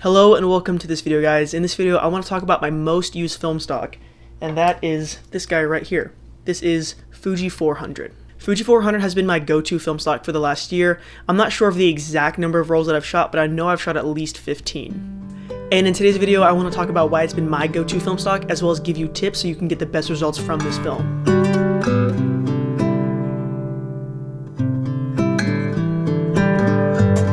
Hello and welcome to this video, guys. In this video I want to talk about my most used film stock, and that is this guy right here. This is Fuji 400. Fuji 400 has been my go-to film stock for the last year. I'm not sure of the exact number of rolls that I've shot, but I know I've shot at least 15. And in today's video I want to talk about why it's been my go-to film stock, as well as give you tips so you can get the best results from this film.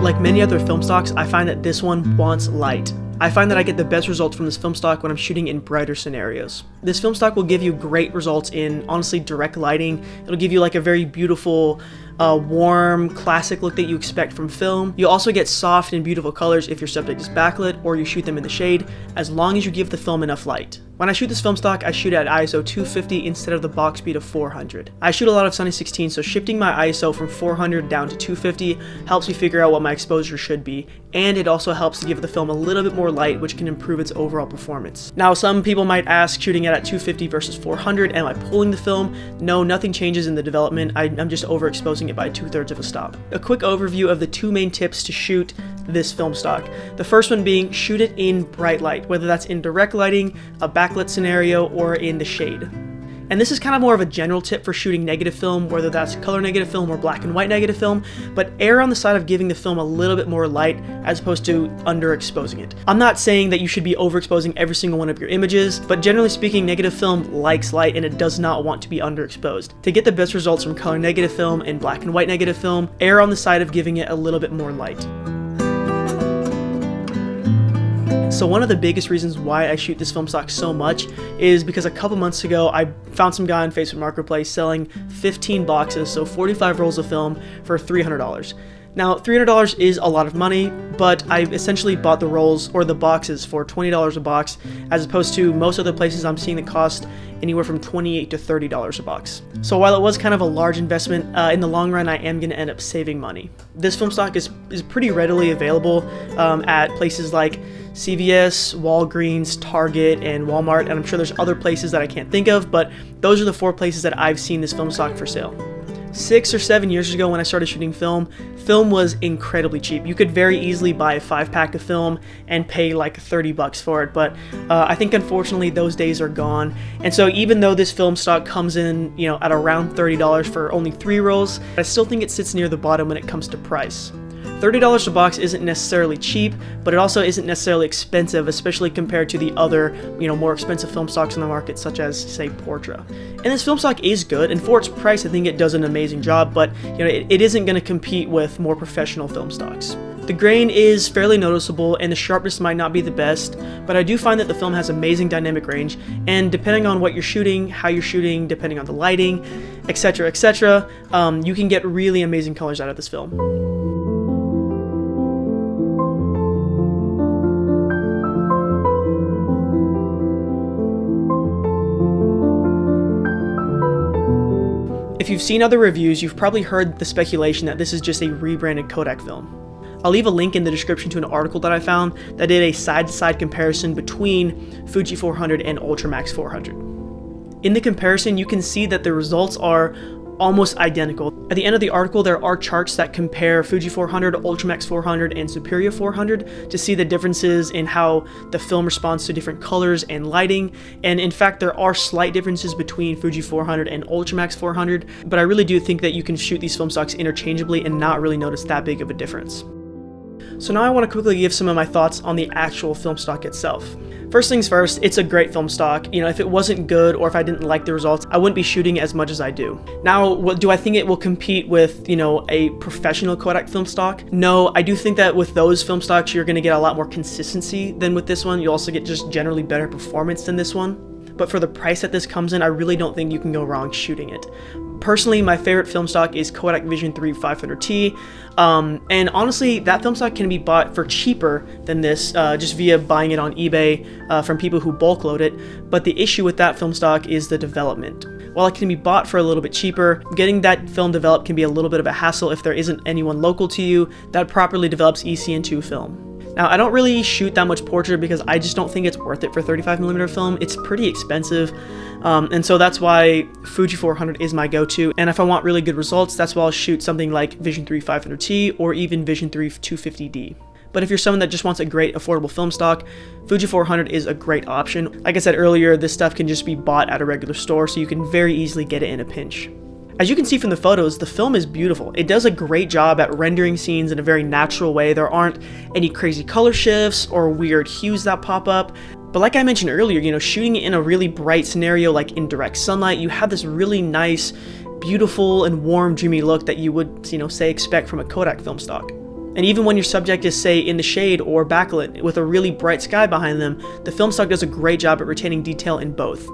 Like many other film stocks, I find that this one wants light. I find that I get the best results from this film stock when I'm shooting in brighter scenarios. This film stock will give you great results in, honestly, direct lighting. It'll give you like a very beautiful, warm, classic look that you expect from film. You'll also get soft and beautiful colors if your subject is backlit or you shoot them in the shade, as long as you give the film enough light. When I shoot this film stock, I shoot at ISO 250 instead of the box speed of 400. I shoot a lot of Sunny 16, so shifting my ISO from 400 down to 250 helps me figure out what my exposure should be, and it also helps to give the film a little bit more light, which can improve its overall performance. Now, some people might ask, shooting it at 250 versus 400, am I pulling the film? No, nothing changes in the development. I'm just overexposing it by 2/3 of a stop. A quick overview of the two main tips to shoot this film stock. The first one being, shoot it in bright light, whether that's in direct lighting, a backlit scenario, or in the shade. And this is kind of more of a general tip for shooting negative film, whether that's color negative film or black and white negative film, but err on the side of giving the film a little bit more light as opposed to underexposing it. I'm not saying that you should be overexposing every single one of your images, but generally speaking, negative film likes light and it does not want to be underexposed. To get the best results from color negative film and black and white negative film, err on the side of giving it a little bit more light. So one of the biggest reasons why I shoot this film stock so much is because a couple months ago I found some guy on Facebook Marketplace selling 15 boxes, so 45 rolls of film for $300. Now, $300 is a lot of money, but I essentially bought the rolls or the boxes for $20 a box, as opposed to most other places I'm seeing that cost anywhere from $28 to $30 a box. So while it was kind of a large investment, in the long run I am going to end up saving money. This film stock is pretty readily available at places like CVS, Walgreens, Target, and Walmart, and I'm sure there's other places that I can't think of, but those are the 4 places that I've seen this film stock for sale. 6 or 7 years ago when I started shooting film was incredibly cheap. You could very easily buy a 5-pack of film and pay like $30 for it, but I think unfortunately those days are gone. And so even though this film stock comes in, at around $30 for only 3 rolls, I still think it sits near the bottom when it comes to price. $30 a box isn't necessarily cheap, but it also isn't necessarily expensive, especially compared to the other, more expensive film stocks in the market, such as, say, Portra. And this film stock is good, and for its price, I think it does an amazing job, but, it isn't going to compete with more professional film stocks. The grain is fairly noticeable, and the sharpness might not be the best, but I do find that the film has amazing dynamic range, and depending on what you're shooting, how you're shooting, depending on the lighting, etc., etc., you can get really amazing colors out of this film. If you've seen other reviews, you've probably heard the speculation that this is just a rebranded Kodak film. I'll leave a link in the description to an article that I found that did a side-to-side comparison between Fuji 400 and Ultramax 400. In the comparison, you can see that the results are almost identical. At the end of the article, there are charts that compare Fuji 400, Ultramax 400, and Superia 400 to see the differences in how the film responds to different colors and lighting. And in fact, there are slight differences between Fuji 400 and Ultramax 400, but I really do think that you can shoot these film stocks interchangeably and not really notice that big of a difference. So now I want to quickly give some of my thoughts on the actual film stock itself. First things first, it's a great film stock. If it wasn't good or if I didn't like the results, I wouldn't be shooting as much as I do. Now, do I think it will compete with, a professional Kodak film stock? No, I do think that with those film stocks, you're going to get a lot more consistency than with this one. You also get just generally better performance than this one. But for the price that this comes in, I really don't think you can go wrong shooting it. Personally, my favorite film stock is Kodak Vision 3 500T, and honestly, that film stock can be bought for cheaper than this, just via buying it on eBay from people who bulk load it, but the issue with that film stock is the development. While it can be bought for a little bit cheaper, getting that film developed can be a little bit of a hassle if there isn't anyone local to you that properly develops ECN2 film. Now, I don't really shoot that much portrait because I just don't think it's worth it for 35mm film. It's pretty expensive, and so that's why Fuji 400 is my go-to. And if I want really good results, that's why I'll shoot something like Vision 3 500T or even Vision 3 250D. But if you're someone that just wants a great affordable film stock, Fuji 400 is a great option. Like I said earlier, this stuff can just be bought at a regular store, so you can very easily get it in a pinch. As you can see from the photos, the film is beautiful. It does a great job at rendering scenes in a very natural way. There aren't any crazy color shifts or weird hues that pop up. But like I mentioned earlier, you know, shooting it in a really bright scenario like in direct sunlight, you have this really nice, beautiful and warm, dreamy look that you would, you know, say expect from a Kodak film stock. And even when your subject is, say, in the shade or backlit with a really bright sky behind them, the film stock does a great job at retaining detail in both.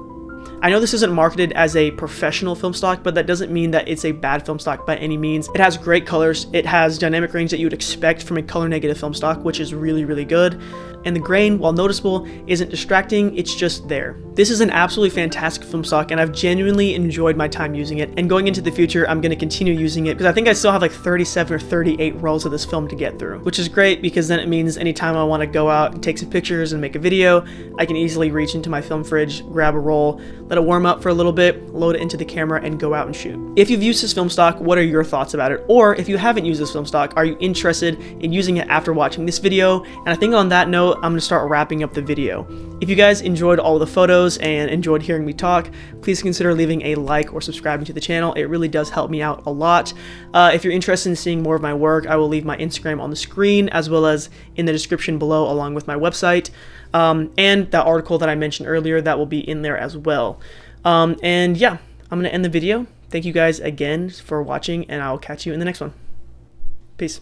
I know this isn't marketed as a professional film stock, but that doesn't mean that it's a bad film stock by any means. It has great colors, it has dynamic range that you would expect from a color negative film stock, which is really, really good. And the grain, while noticeable, isn't distracting, it's just there. This is an absolutely fantastic film stock, and I've genuinely enjoyed my time using it. And going into the future, I'm going to continue using it because I think I still have like 37 or 38 rolls of this film to get through, which is great because then it means anytime I want to go out and take some pictures and make a video, I can easily reach into my film fridge, grab a roll, let it warm up for a little bit, load it into the camera, and go out and shoot. If you've used this film stock, what are your thoughts about it? Or if you haven't used this film stock, are you interested in using it after watching this video? And I think on that note, I'm going to start wrapping up the video. If you guys enjoyed all of the photos and enjoyed hearing me talk, please consider leaving a like or subscribing to the channel. It really does help me out a lot. If you're interested in seeing more of my work, I will leave my Instagram on the screen as well as in the description below along with my website. And that article that I mentioned earlier, that will be in there as well. And yeah, I'm going to end the video. Thank you guys again for watching, and I'll catch you in the next one. Peace.